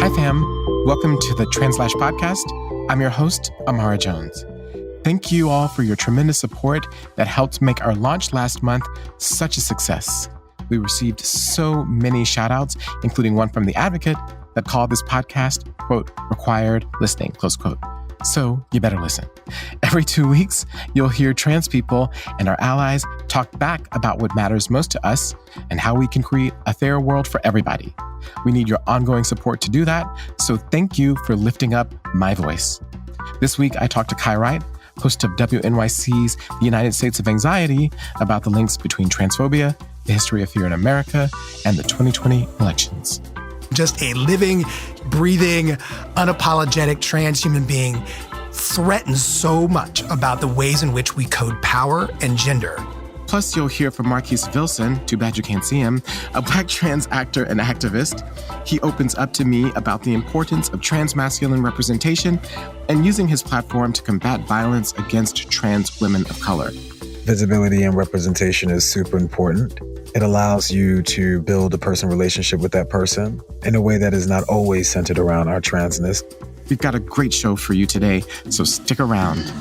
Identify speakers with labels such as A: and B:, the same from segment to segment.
A: Hi, fam. Welcome to the TransLash Podcast. I'm your host, Imara Jones. Thank you all for your tremendous support that helped make our launch last month such a success. We received so many shout-outs, including one from The Advocate that called this podcast, quote, required listening, close quote. So you better listen. Every 2 weeks, you'll hear trans people and our allies talk back about what matters most to us and how we can create a fair world for everybody. We need your ongoing support to do that, so thank you for lifting up my voice. This week, I talked to Kai Wright, host of WNYC's The United States of Anxiety, about the links between transphobia, the history of fear in America, and the 2020 elections.
B: Just a living, breathing, unapologetic trans human being threatens so much about the ways in which we code power and gender.
A: Plus, you'll hear from Marquise Vilson, too bad you can't see him, a Black trans actor and activist. He opens up to me about the importance of transmasculine representation and using his platform to combat violence against trans women of color.
C: Visibility and representation is super important. It allows you to build a person relationship with that person in a way that is not always centered around our transness.
A: We've got a great show for you today, so stick around.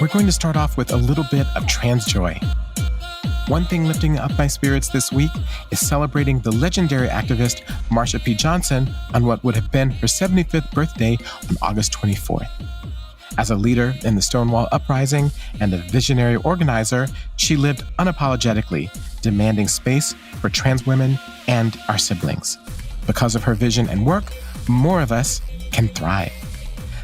A: We're going to start off with a little bit of trans joy. One thing lifting up my spirits this week is celebrating the legendary activist Marsha P. Johnson on what would have been her 75th birthday on August 24th. As a leader in the Stonewall uprising and a visionary organizer, she lived unapologetically, demanding space for trans women and our siblings. Because of her vision and work, more of us can thrive.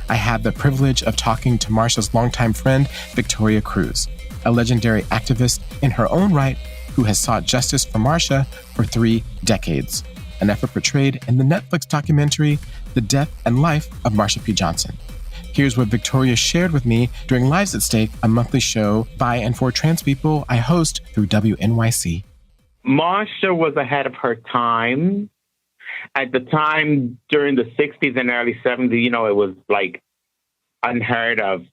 A: I had the privilege of talking to Marsha's longtime friend, Victoria Cruz, a legendary activist in her own right who has sought justice for Marsha for 3 decades, an effort portrayed in the Netflix documentary, The Death and Life of Marsha P. Johnson. Here's what Victoria shared with me during Lives at Stake, a monthly show by and for trans people I host through WNYC.
D: Marsha was ahead of her time. At the time, during the 60s and early 70s, it was like unheard of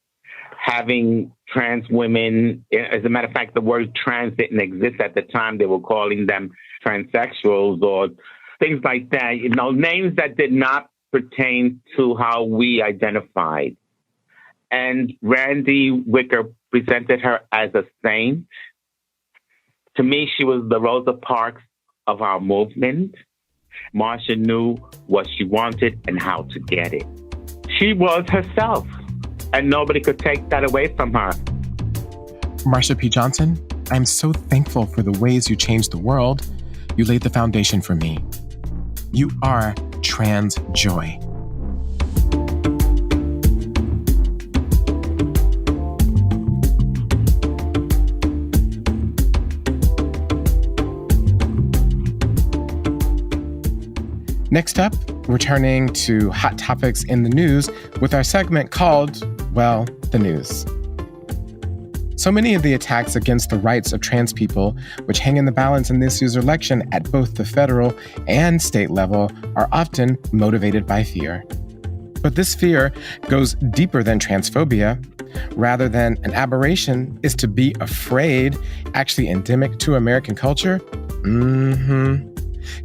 D: having trans women. As a matter of fact, the word trans didn't exist at the time. They were calling them transsexuals or things like that. Names that did not pertain to how we identified. And Randy Wicker presented her as a saint. To me, she was the Rosa Parks of our movement. Marsha knew what she wanted and how to get it. She was herself, and nobody could take that away from her.
A: Marsha P. Johnson, I'm so thankful for the ways you changed the world. You laid the foundation for me. You are trans joy. Next up, returning to hot topics in the news with our segment called, well, the news. So many of the attacks against the rights of trans people, which hang in the balance in this year's election at both the federal and state level, are often motivated by fear. But this fear goes deeper than transphobia. Rather than an aberration, is to be afraid actually endemic to American culture?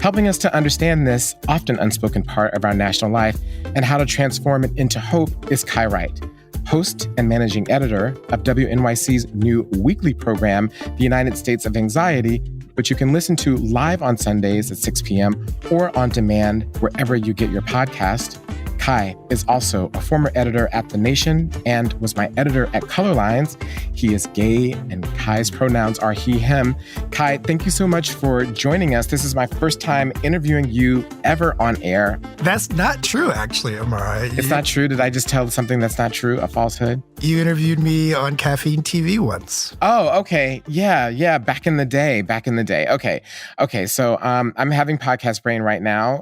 A: Helping us to understand this often unspoken part of our national life and how to transform it into hope is Kai Wright, host and managing editor of WNYC's new weekly program, The United States of Anxiety, which you can listen to live on Sundays at 6 p.m. or on demand wherever you get your podcast. Kai is also a former editor at The Nation and was my editor at Color Lines. He is gay and Kai's pronouns are he, him. Kai, thank you so much for joining us. This is my first time interviewing you ever on air.
B: That's not true, actually, Imara.
A: It's not true? Did I just tell something that's not true, a falsehood?
B: You interviewed me on Caffeine TV once.
A: Oh, okay. Yeah. Back in the day. Okay. So I'm having podcast brain right now,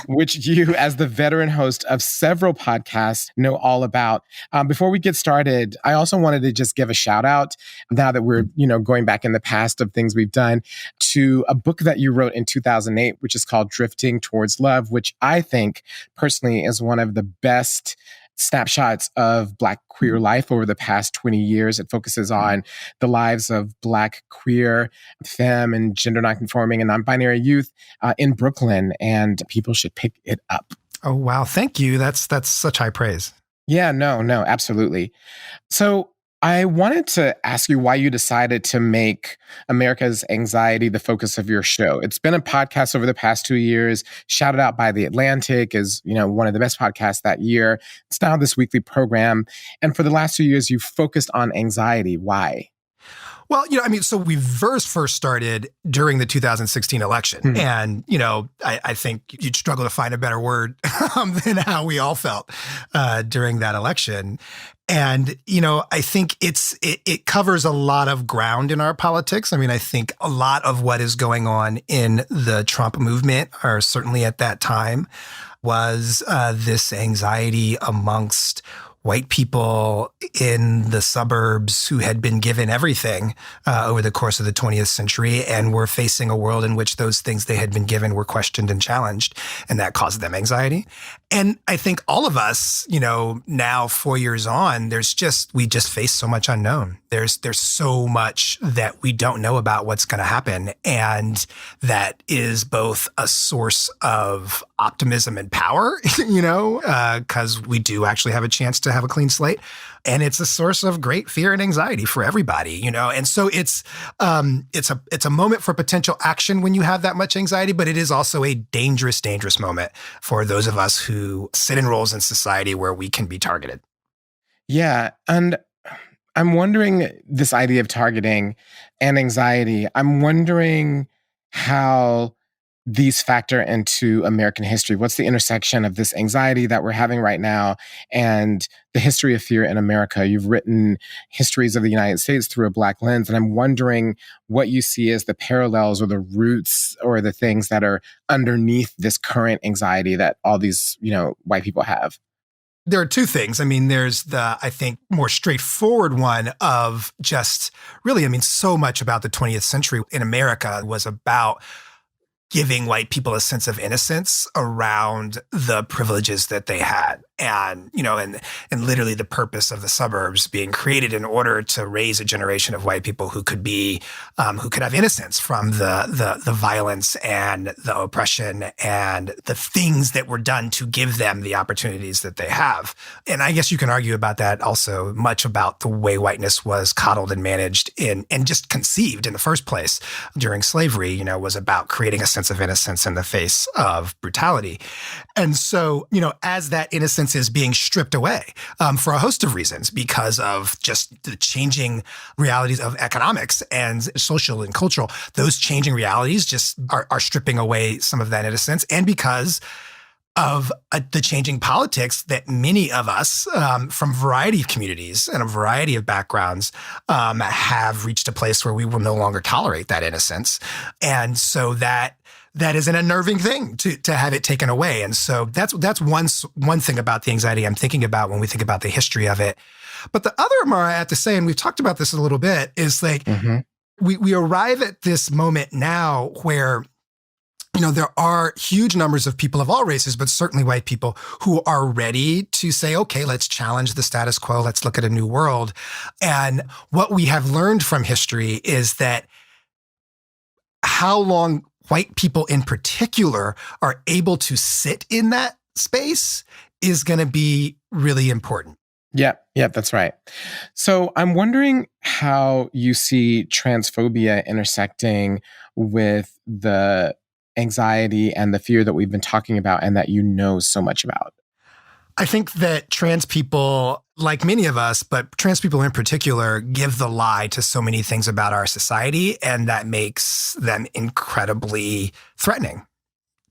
A: which you, as the veteran host of several podcasts, know all about. Before we get started, I also wanted to just give a shout out, now that we're, going back in the past of things we've done, to a book that you wrote in 2008, which is called Drifting Towards Love, which I think personally is one of the best snapshots of Black queer life over the past 20 years. It focuses on the lives of Black queer, femme, and gender nonconforming and non-binary youth in Brooklyn, and people should pick it up.
B: Oh, wow. Thank you. That's such high praise.
A: Yeah, no, absolutely. So I wanted to ask you why you decided to make America's Anxiety the focus of your show. It's been a podcast over the past 2 years, shouted out by The Atlantic as, one of the best podcasts that year. It's now this weekly program. And for the last 2 years, you've focused on anxiety. Why?
B: Well, so we first started during the 2016 election. And, I think you'd struggle to find a better word than how we all felt during that election. And, I think it covers a lot of ground in our politics. I think a lot of what is going on in the Trump movement, or certainly at that time, was this anxiety amongst white people in the suburbs who had been given everything over the course of the 20th century and were facing a world in which those things they had been given were questioned and challenged, and that caused them anxiety. And I think all of us, now 4 years on, we just face so much unknown. There's so much that we don't know about what's going to happen. And that is both a source of optimism and power, because we do actually have a chance to have a clean slate. And it's a source of great fear and anxiety for everybody, And so it's a moment for potential action when you have that much anxiety, but it is also a dangerous, dangerous moment for those of us who sit in roles in society where we can be targeted.
A: Yeah. And I'm wondering, this idea of targeting and anxiety, I'm wondering how these factor into American history. What's the intersection of this anxiety that we're having right now and the history of fear in America? You've written histories of the United States through a Black lens, and I'm wondering what you see as the parallels or the roots or the things that are underneath this current anxiety that all these, white people have.
B: There are two things. There's the, I think, more straightforward one of just really, so much about the 20th century in America was about giving white people a sense of innocence around the privileges that they had. And, and literally the purpose of the suburbs being created in order to raise a generation of white people who could be, who could have innocence from the violence and the oppression and the things that were done to give them the opportunities that they have. And I guess you can argue about that also, much about the way whiteness was coddled and managed and just conceived in the first place during slavery, was about creating a sense of innocence in the face of brutality. And so, as that innocence is being stripped away for a host of reasons, because of just the changing realities of economics and social and cultural, those changing realities just are stripping away some of that innocence. And because of the changing politics that many of us from a variety of communities and a variety of backgrounds have reached a place where we will no longer tolerate that innocence. And so that is an unnerving thing to have it taken away. And so that's one thing about the anxiety I'm thinking about when we think about the history of it. But the other, Imara, I have to say, and we've talked about this a little bit, is like we arrive at this moment now where there are huge numbers of people of all races, but certainly white people, who are ready to say, okay, let's challenge the status quo. Let's look at a new world. And what we have learned from history is that how long white people in particular are able to sit in that space is going to be really important.
A: Yeah, that's right. So I'm wondering how you see transphobia intersecting with the anxiety and the fear that we've been talking about and that so much about.
B: I think that trans people, like many of us, but trans people in particular, give the lie to so many things about our society, and that makes them incredibly threatening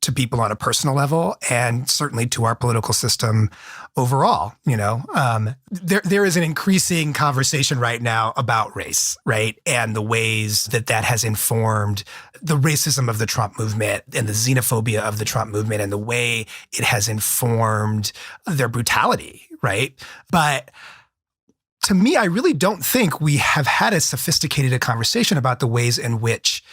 B: to people on a personal level and certainly to our political system overall. There is an increasing conversation right now about race, right? And the ways that has informed the racism of the Trump movement and the xenophobia of the Trump movement and the way it has informed their brutality, right? But to me, I really don't think we have had as sophisticated a conversation about the ways in which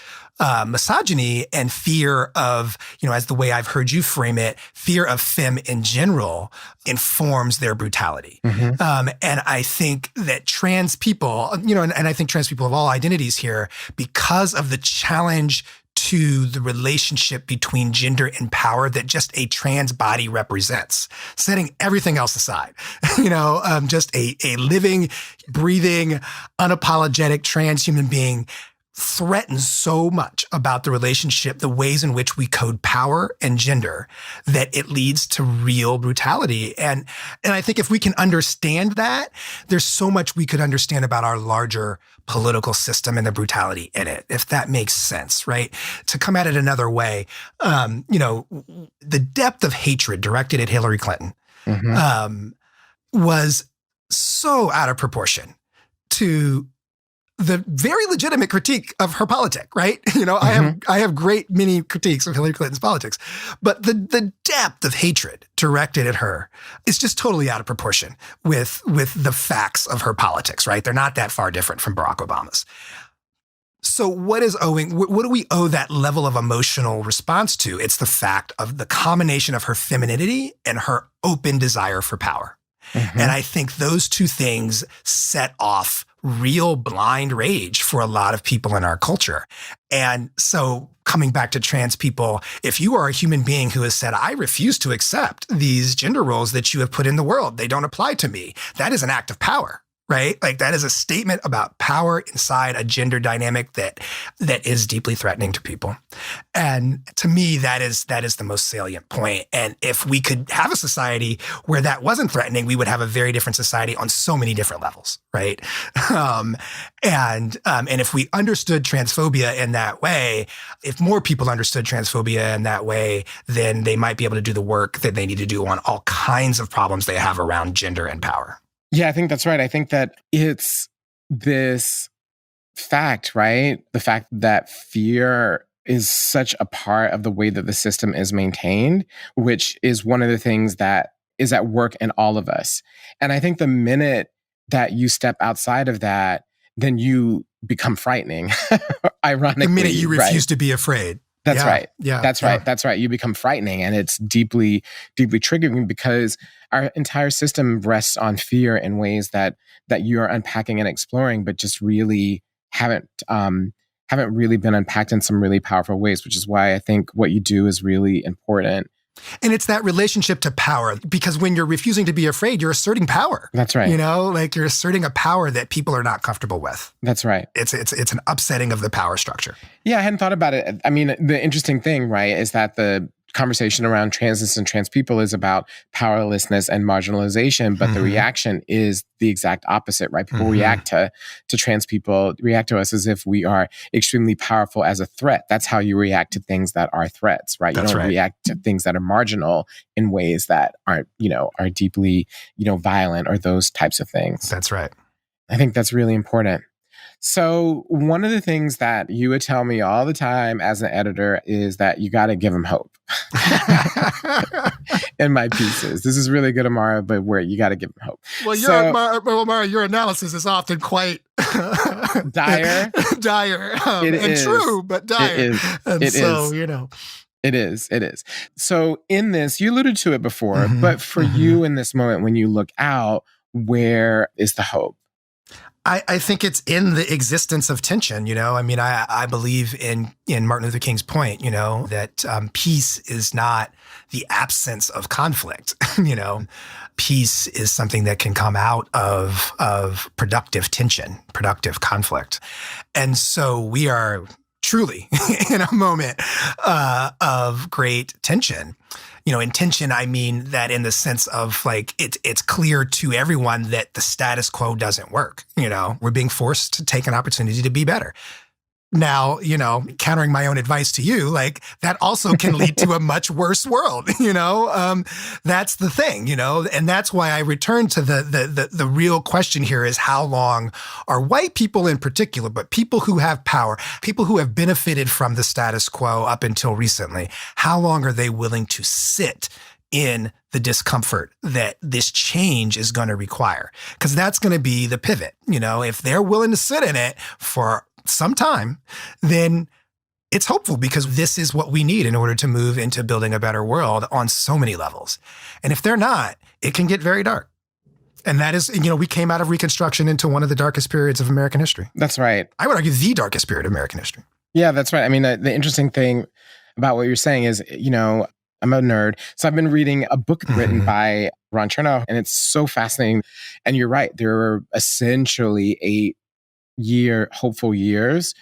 B: misogyny and fear of, as the way I've heard you frame it, fear of femme in general informs their brutality. And I think that trans people, and I think trans people of all identities here, because of the challenge to the relationship between gender and power that just a trans body represents, setting everything else aside, just a living, breathing, unapologetic trans human being threatens so much about the relationship, the ways in which we code power and gender, that it leads to real brutality. And I think if we can understand that, there's so much we could understand about our larger political system and the brutality in it, if that makes sense, right? To come at it another way, the depth of hatred directed at Hillary Clinton was so out of proportion to the very legitimate critique of her politic, right? I have great many critiques of Hillary Clinton's politics, but the depth of hatred directed at her is just totally out of proportion with the facts of her politics, right? They're not that far different from Barack Obama's. So what do we owe that level of emotional response to? It's the fact of the combination of her femininity and her open desire for power. And I think those two things set off real blind rage for a lot of people in our culture. And so coming back to trans people, if you are a human being who has said, I refuse to accept these gender roles that you have put in the world, they don't apply to me, that is an act of power. Right? Like that is a statement about power inside a gender dynamic that is deeply threatening to people. And to me, that is the most salient point. And if we could have a society where that wasn't threatening, we would have a very different society on so many different levels, right? And if we understood transphobia in that way, if more people understood transphobia in that way, then they might be able to do the work that they need to do on all kinds of problems they have around gender and power.
A: Yeah, I think that's right. I think that it's this fact, right? The fact that fear is such a part of the way that the system is maintained, which is one of the things that is at work in all of us. And I think the minute that you step outside of that, then you become frightening, ironically.
B: The minute you refuse to be afraid.
A: That's right.
B: Yeah.
A: That's right. That's right. You become frightening, and it's deeply, deeply triggering because our entire system rests on fear in ways that you are unpacking and exploring, but just really haven't really been unpacked in some really powerful ways, which is why I think what you do is really important.
B: And it's that relationship to power, because when you're refusing to be afraid, you're asserting power.
A: That's right.
B: You're asserting a power that people are not comfortable with.
A: That's right.
B: It's an upsetting of the power structure.
A: Yeah, I hadn't thought about it. I mean, the interesting thing, right, is that the conversation around transness and trans people is about powerlessness and marginalization, but the reaction is the exact opposite, right? People react to trans people, react to us as if we are extremely powerful as a threat. That's how you react to things that are threats, right? You don't react to things that are marginal in ways that aren't, are deeply, violent or those types of things.
B: That's right.
A: I think that's really important. So one of the things that you would tell me all the time as an editor is that you got to give them hope in my pieces. This is really good, Imara, but where you got to give them hope.
B: Well, Imara, your analysis is often quite
A: dire.
B: And is. True, but dire.
A: It is. So in this, you alluded to it before, but for you in this moment, when you look out, where is the hope?
B: I think it's in the existence of tension, I mean, I believe in Martin Luther King's point, that peace is not the absence of conflict, Peace is something that can come out of productive tension, productive conflict. And so we are truly in a moment of great tension. In tension, I mean that in the sense of it's clear to everyone that the status quo doesn't work. We're being forced to take an opportunity to be better. Now, countering my own advice to you, that also can lead to a much worse world, that's the thing, and that's why I return to the real question here is how long are white people in particular, but people who have power, people who have benefited from the status quo up until recently, how long are they willing to sit in the discomfort that this change is going to require. Because that's going to be the pivot. If they're willing to sit in it for some time, then it's hopeful, because this is what we need in order to move into building a better world on so many levels. And if they're not, it can get very dark. And that is, we came out of Reconstruction into one of the darkest periods of American history.
A: That's right.
B: I would argue the darkest period of American history.
A: Yeah, that's right. I mean, the interesting thing about what you're saying is, I'm a nerd. So I've been reading a book written by Ron Chernow, and it's so fascinating. And you're right. There were essentially 8-year hopeful years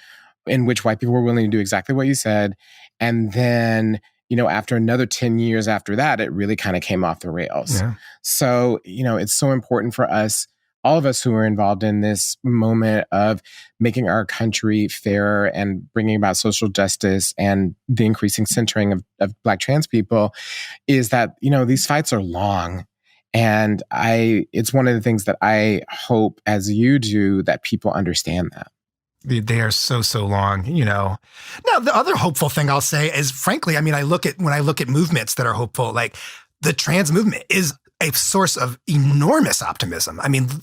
A: in which white people were willing to do exactly what you said. And then, after another 10 years after that, it really kind of came off the rails.
B: Yeah.
A: So, it's so important for us, all of us who are involved in this moment of making our country fairer and bringing about social justice and the increasing centering of Black trans people, is that, these fights are long. And it's one of the things that I hope, as you do, that people understand that.
B: They are so long, Now, the other hopeful thing I'll say is, frankly, when I look at movements that are hopeful, like the trans movement is a source of enormous optimism.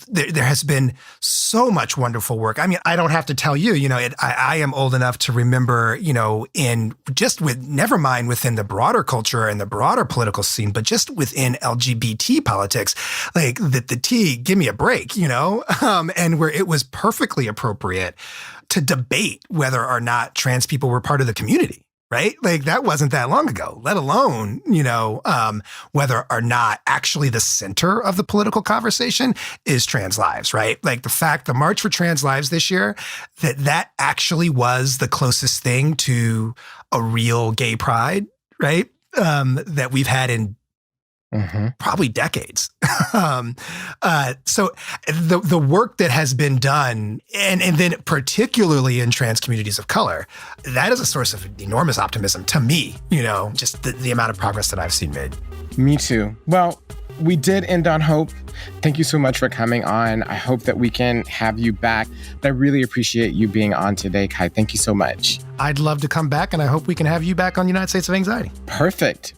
B: There has been so much wonderful work. I don't have to tell you, I am old enough to remember, never mind within the broader culture and the broader political scene, but just within LGBT politics, like the T, give me a break, and where it was perfectly appropriate to debate whether or not trans people were part of the community. Right? Like that wasn't that long ago, let alone, whether or not actually the center of the political conversation is trans lives, right? Like the March for Trans Lives this year, that actually was the closest thing to a real gay pride, right? That we've had in probably decades. So the work that has been done, and then particularly in trans communities of color, that is a source of enormous optimism to me, just the amount of progress that I've seen made.
A: Me too. Well, we did end on hope. Thank you so much for coming on. I hope that we can have you back. But I really appreciate you being on today, Kai. Thank you so much.
B: I'd love to come back, and I hope we can have you back on United States of Anxiety.
A: Perfect.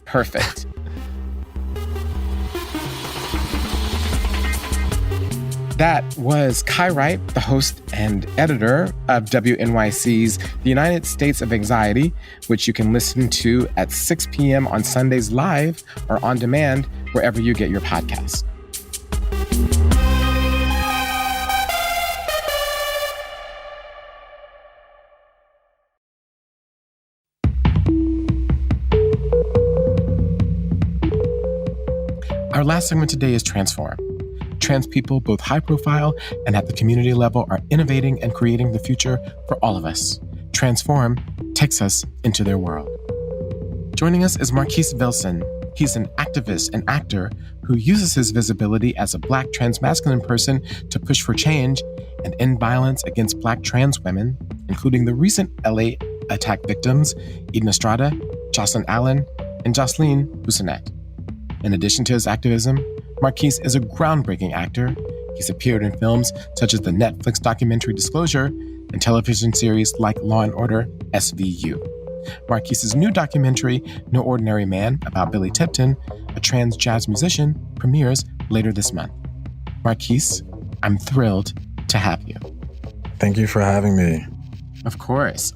A: That was Kai Wright, the host and editor of WNYC's The United States of Anxiety, which you can listen to at 6 p.m. on Sundays live or on demand wherever you get your podcasts. Our last segment today is Transform. Trans people, both high profile and at the community level, are innovating and creating the future for all of us. Transform takes us into their world. Joining us is Marquise Vilson. He's an activist and actor who uses his visibility as a Black transmasculine person to push for change and end violence against Black trans women, including the recent LA attack victims, Eden Estrada, Jocelyn Allen, and Jocelyn Bissonnette. In addition to his activism, Marquise is a groundbreaking actor. He's appeared in films such as the Netflix documentary Disclosure and television series like Law & Order SVU. Marquise's new documentary, No Ordinary Man, about Billy Tipton, a trans jazz musician, premieres later this month. Marquise, I'm thrilled to have you.
C: Thank you for having me.
A: Of course.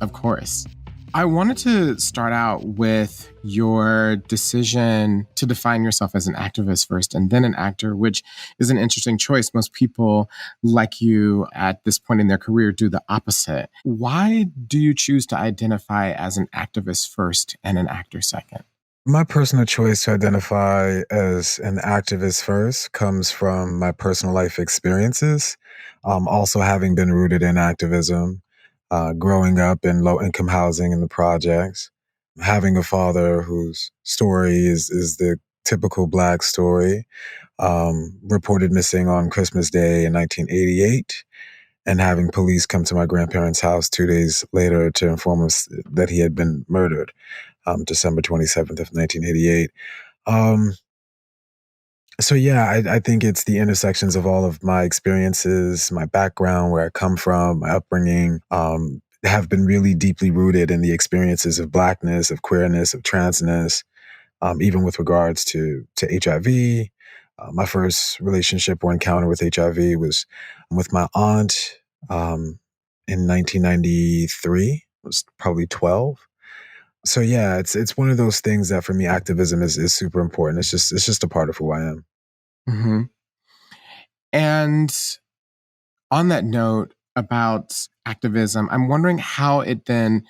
A: I wanted to start out with your decision to define yourself as an activist first and then an actor, which is an interesting choice. Most people like you at this point in their career do the opposite. Why do you choose to identify as an activist first and an actor second?
C: My personal choice to identify as an activist first comes from my personal life experiences. Also having been rooted in activism, growing up in low-income housing in the projects, having a father whose story is the typical Black story, reported missing on Christmas Day in 1988, and having police come to my grandparents' house 2 days later to inform us that he had been murdered, December 27th of 1988. So yeah, I think it's the intersections of all of my experiences, my background, where I come from, my upbringing, have been really deeply rooted in the experiences of Blackness, of queerness, of transness, even with regards to HIV. My first relationship or encounter with HIV was with my aunt in 1993. I was probably 12. So yeah, it's one of those things that for me, activism is super important. It's just a part of who I am.
A: Mm-hmm. And on that note about activism, I'm wondering how, given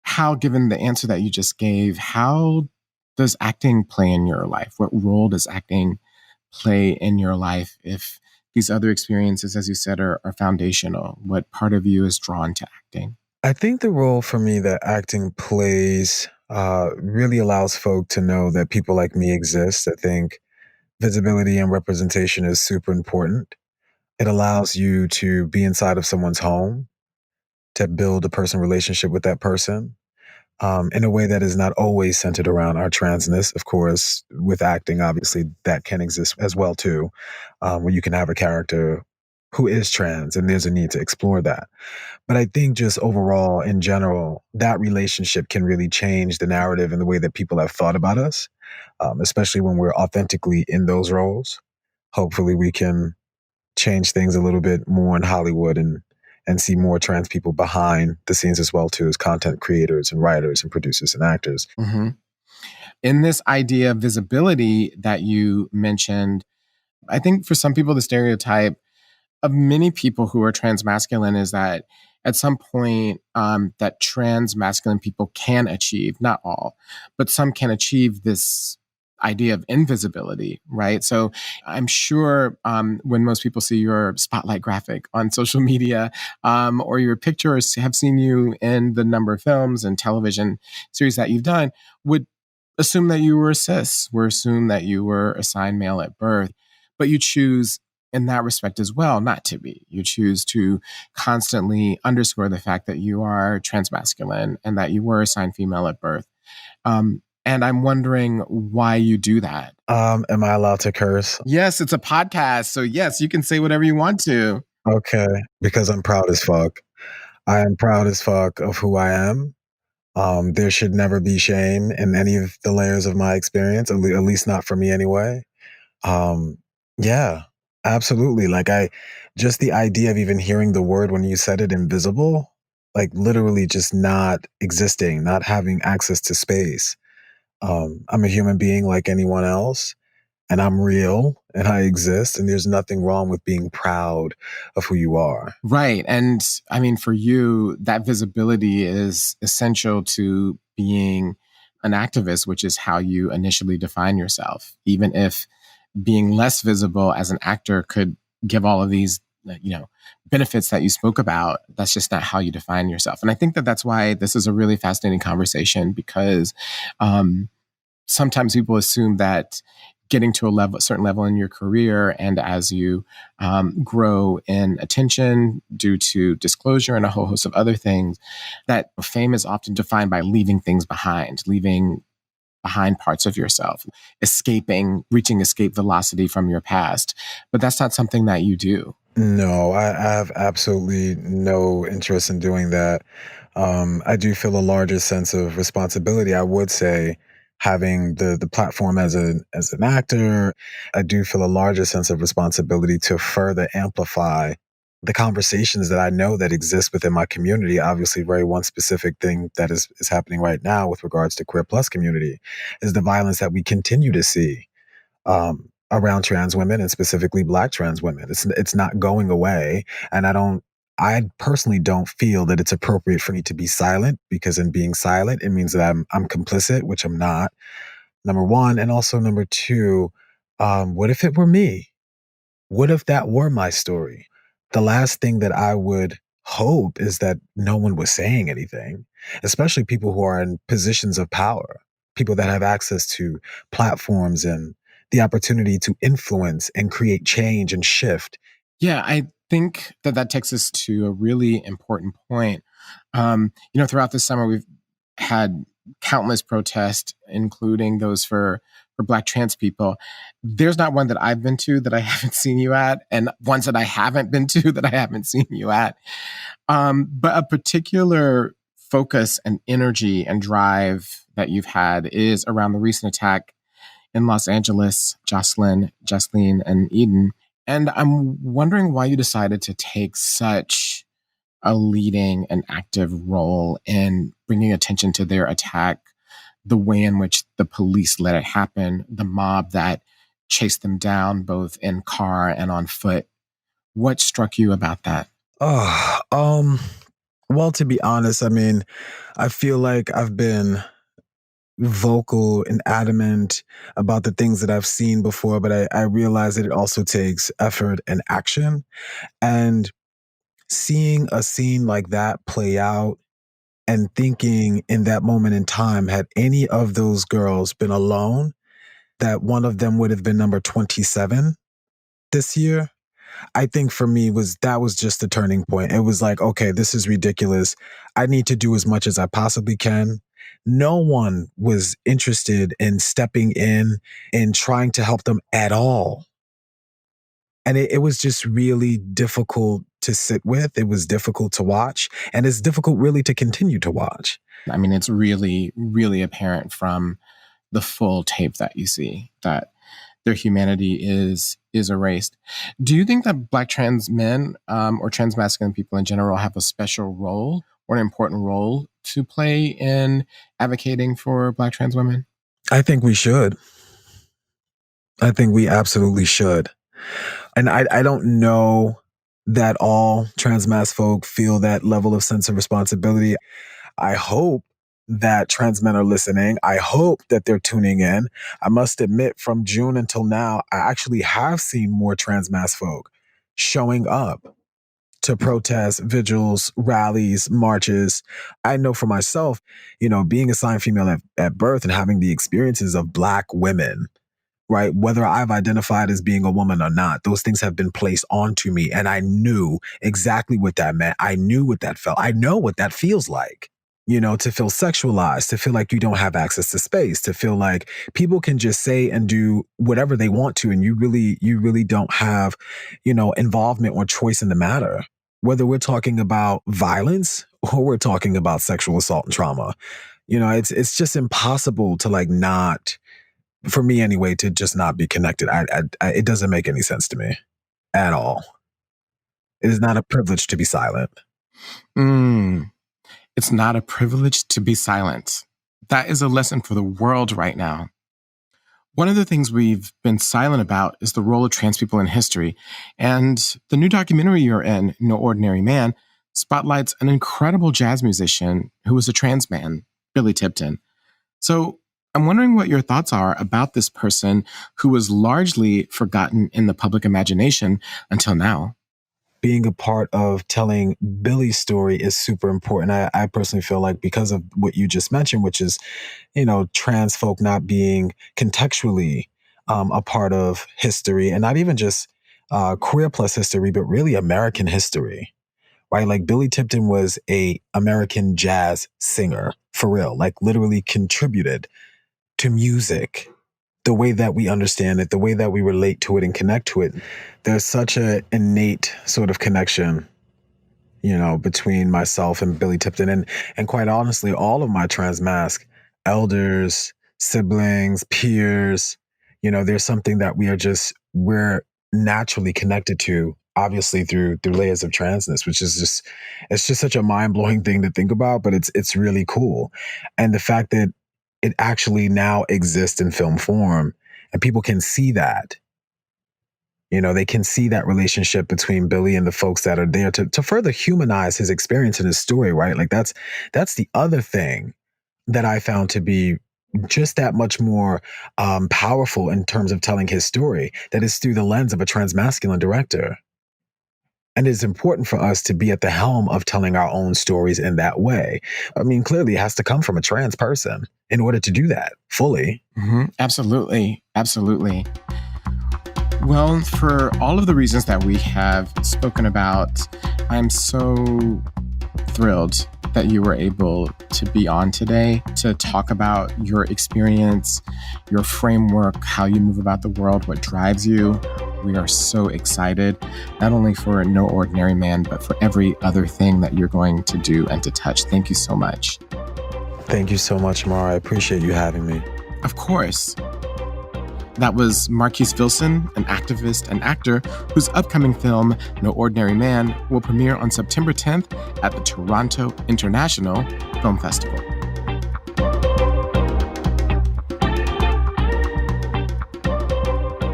A: the answer that you just gave, how does acting play in your life? What role does acting play in your life if these other experiences, as you said, are foundational? What part of you is drawn to acting?
C: I think the role for me that acting plays really allows folk to know that people like me exist. I think visibility and representation is super important. It allows you to be inside of someone's home, to build a personal relationship with that person in a way that is not always centered around our transness. Of course, with acting, obviously, that can exist as well, too, where you can have a character who is trans, and there's a need to explore that. But I think just overall, in general, that relationship can really change the narrative and the way that people have thought about us, especially when we're authentically in those roles. Hopefully we can change things a little bit more in Hollywood and see more trans people behind the scenes as well, too, as content creators and writers and producers and actors.
A: Mm-hmm. In this idea of visibility that you mentioned, I think for some people, the stereotype of many people who are transmasculine is that at some point that transmasculine people can achieve, not all, but some can achieve this idea of invisibility, right? So I'm sure when most people see your spotlight graphic on social media or your pictures, have seen you in the number of films and television series that you've done, would assume that you were cis, would assume that you were assigned male at birth, but you choose in that respect as well not to be. You choose to constantly underscore the fact that you are transmasculine and that you were assigned female at birth. And I'm wondering why you do that.
C: Am I allowed to curse?
A: Yes, it's a podcast. So yes, you can say whatever you want to.
C: Okay, because I'm proud as fuck. I am proud as fuck of who I am. There should never be shame in any of the layers of my experience, at least not for me anyway. Yeah, absolutely. Like just the idea of even hearing the word when you said it, invisible, like literally just not existing, not having access to space. I'm a human being like anyone else, and I'm real and I exist, and there's nothing wrong with being proud of who you are.
A: Right. And I mean, for you, that visibility is essential to being an activist, which is how you initially define yourself. Even if being less visible as an actor could give all of these, benefits that you spoke about, that's just not how you define yourself. And I think that that's why this is a really fascinating conversation, because sometimes people assume that getting to a certain level in your career, and as you grow in attention due to disclosure and a whole host of other things, that fame is often defined by leaving things behind, leaving behind parts of yourself, reaching escape velocity from your past. But that's not something that you do.
C: No, I have absolutely no interest in doing that. I do feel a larger sense of responsibility, I would say, having the platform as an actor. I do feel a larger sense of responsibility to further amplify the conversations that I know that exist within my community. Obviously, one specific thing that is happening right now with regards to queer plus community is the violence that we continue to see around trans women, and specifically Black trans women. It's not going away, and I personally don't feel that it's appropriate for me to be silent, because in being silent, it means that I'm complicit, which I'm not. Number one, and also number two, what if it were me? What if that were my story? The last thing that I would hope is that no one was saying anything, especially people who are in positions of power, people that have access to platforms and the opportunity to influence and create change and shift.
A: Yeah, I think that takes us to a really important point. Throughout the summer, we've had countless protests, including those for Black trans people. There's not one that I've been to that I haven't seen you at, and ones that I haven't been to that I haven't seen you at. But a particular focus and energy and drive that you've had is around the recent attack in Los Angeles, Jocelyn, and Eden. And I'm wondering why you decided to take such a leading and active role in bringing attention to their attack, the way in which the police let it happen, the mob that chased them down both in car and on foot. What struck you about that?
C: Well, to be honest, I mean, I feel like I've been vocal and adamant about the things that I've seen before, but I realize that it also takes effort and action. And seeing a scene like that play out and thinking in that moment in time, had any of those girls been alone, that one of them would have been number 27 this year, I think for me that was just the turning point. It was like, okay, this is ridiculous. I need to do as much as I possibly can. No one was interested in stepping in and trying to help them at all. And it was just really difficult to sit with. It was difficult to watch. And it's difficult really to continue to watch.
A: I mean, it's really, really apparent from the full tape that you see that their humanity is erased. Do you think that Black trans men or transmasculine people in general have a special role or an important role to play in advocating for Black trans women?
C: I think we should. I think we absolutely should. And I don't know that all trans folk feel that level of sense of responsibility. I hope that trans men are listening. I hope that they're tuning in. I must admit, from June until now, I actually have seen more trans folk showing up to protest, vigils, rallies, marches. I know for myself, being assigned female at birth and having the experiences of Black women, right? Whether I've identified as being a woman or not, those things have been placed onto me. And I knew exactly what that meant. I knew what that felt. I know what that feels like. To feel sexualized, to feel like you don't have access to space, to feel like people can just say and do whatever they want to, and you really don't have, involvement or choice in the matter. Whether we're talking about violence or we're talking about sexual assault and trauma, it's just impossible to not, for me anyway, to just not be connected. It doesn't make any sense to me at all. It is not a privilege to be silent.
A: It's not a privilege to be silent. That is a lesson for the world right now. One of the things we've been silent about is the role of trans people in history. And the new documentary you're in, No Ordinary Man, spotlights an incredible jazz musician who was a trans man, Billy Tipton. So I'm wondering what your thoughts are about this person who was largely forgotten in the public imagination until now.
C: Being a part of telling Billy's story is super important. I personally feel like because of what you just mentioned, which is, trans folk not being contextually a part of history, and not even just queer plus history, but really American history, right? Like Billy Tipton was a American jazz singer, for real, like literally contributed to music, the way that we understand it, the way that we relate to it and connect to it. There's such an innate sort of connection, between myself and Billy Tipton. And quite honestly, all of my transmasc elders, siblings, peers, there's something that we're naturally connected to, obviously through layers of transness, which is it's just such a mind-blowing thing to think about, but it's really cool. And the fact that it actually now exists in film form and people can see that. They can see that relationship between Billy and the folks that are there to further humanize his experience and his story, right? Like that's the other thing that I found to be just that much more powerful in terms of telling his story, that is through the lens of a transmasculine director. And it's important for us to be at the helm of telling our own stories in that way. I mean, clearly it has to come from a trans person in order to do that fully.
A: Mm-hmm. Absolutely. Absolutely. Well, for all of the reasons that we have spoken about, I'm so thrilled that you were able to be on today to talk about your experience, your framework, how you move about the world, what drives you. We are so excited, not only for No Ordinary Man, but for every other thing that you're going to do and to touch. Thank you so much.
C: Thank you so much, Imara. I appreciate you having me.
A: Of course. That was Marquise Vilson, an activist and actor whose upcoming film, No Ordinary Man, will premiere on September 10th at the Toronto International Film Festival.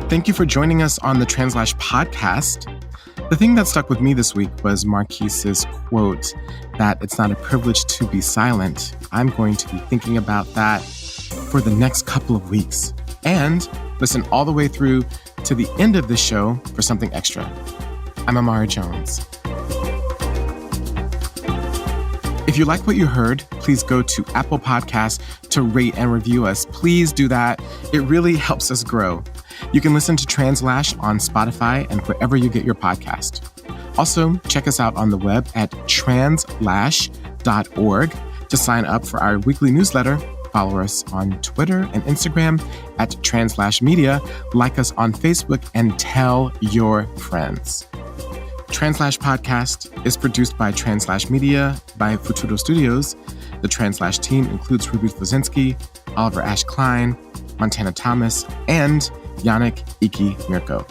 A: Thank you for joining us on the TransLash Podcast. The thing that stuck with me this week was Marquise's quote that it's not a privilege to be silent. I'm going to be thinking about that for the next couple of weeks. And listen all the way through to the end of the show for something extra. I'm Imara Jones. If you like what you heard, please go to Apple Podcasts to rate and review us. Please do that. It really helps us grow. You can listen to TransLash on Spotify and wherever you get your podcast. Also, check us out on the web at translash.org to sign up for our weekly newsletter. Follow us on Twitter and Instagram at TransLash Media. Like us on Facebook and tell your friends. TransLash Podcast is produced by TransLash Media by Futuro Studios. The TransLash team includes Ruby Fozinski, Oliver Ash Klein, Montana Thomas, and Yannick Iki Mirko.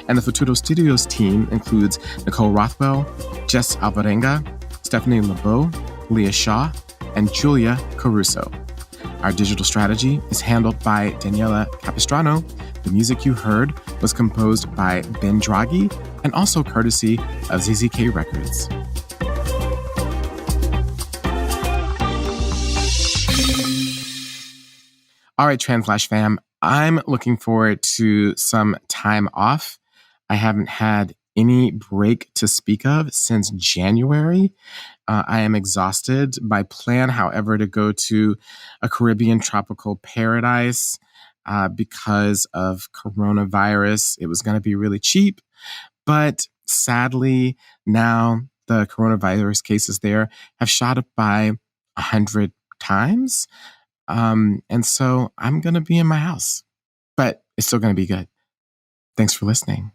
A: And the Futuro Studios team includes Nicole Rothwell, Jess Alvarenga, Stephanie LeBeau, Leah Shaw, and Julia Caruso. Our digital strategy is handled by Daniela Capistrano. The music you heard was composed by Ben Draghi and also courtesy of ZZK Records. All right, TransLash fam, I'm looking forward to some time off. I haven't had any break to speak of since January. I am exhausted. My plan, however, to go to a Caribbean tropical paradise because of coronavirus. It was going to be really cheap, but sadly, now the coronavirus cases there have shot up by 100 times. And so I'm going to be in my house, but it's still going to be good. Thanks for listening.